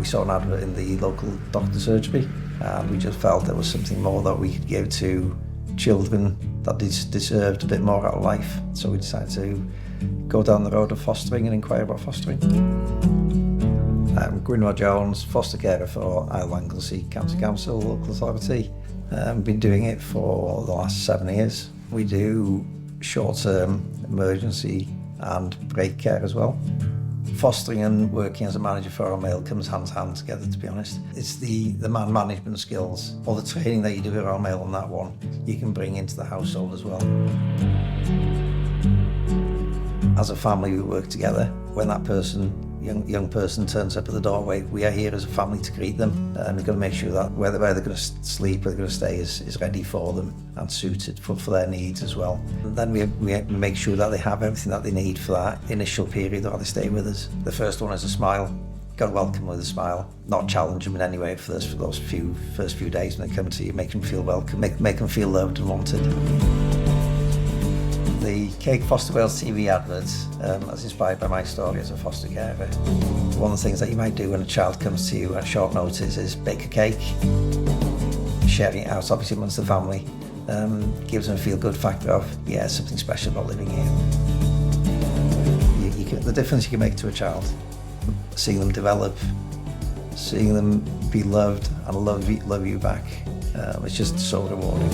We saw an advert in the local doctor's surgery, and we just felt there was something more that we could give to children that deserved a bit more out of life. So we decided to go down the road of fostering and inquire about fostering. I'm Gwynfor Jones, foster carer for Isle of Anglesey County Council Local Authority. I've been doing it for the last 7 years. We do short-term, emergency and break care as well. Fostering and working as a manager for our mail comes hand in hand together, to be honest. It's the man management skills, or the training that you do at our mail on that one, you can bring into the household as well. As a family, we work together. When that person, young person turns up at the doorway, we are here as a family to greet them. And we've got to make sure that where they're going to sleep, where they're going to stay is ready for them and suited for their needs as well. And then we make sure that they have everything that they need for that initial period while they stay with us. The first one is a smile. Got to welcome them with a smile, not challenge them in any way for those first few days when they come to you. Make them feel welcome, make them feel loved and wanted. The Cake Foster Wales TV advert was inspired by my story as a foster carer. One of the things that you might do when a child comes to you at short notice is bake a cake. Sharing it out, obviously, amongst the family gives them a feel-good factor of, yeah, something special about living here. The difference you can make to a child, seeing them develop, seeing them be loved and love you back, it's just so rewarding.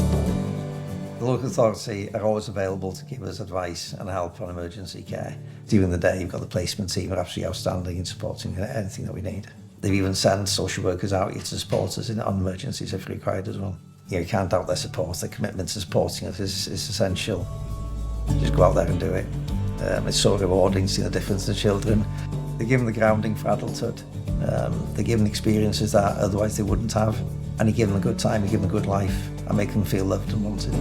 The local authority are always available to give us advice and help on emergency care. During the day, you've got the placement team who are absolutely outstanding in supporting anything that we need. They've even sent social workers out here to support us on emergencies if required as well. You can't doubt their support, their commitment to supporting us is essential. Just go out there and do it. It's so rewarding to see the difference in the children. They give them the grounding for adulthood. They give them experiences that otherwise they wouldn't have. And you give them a good time, you give them a good life, and make them feel loved and wanted.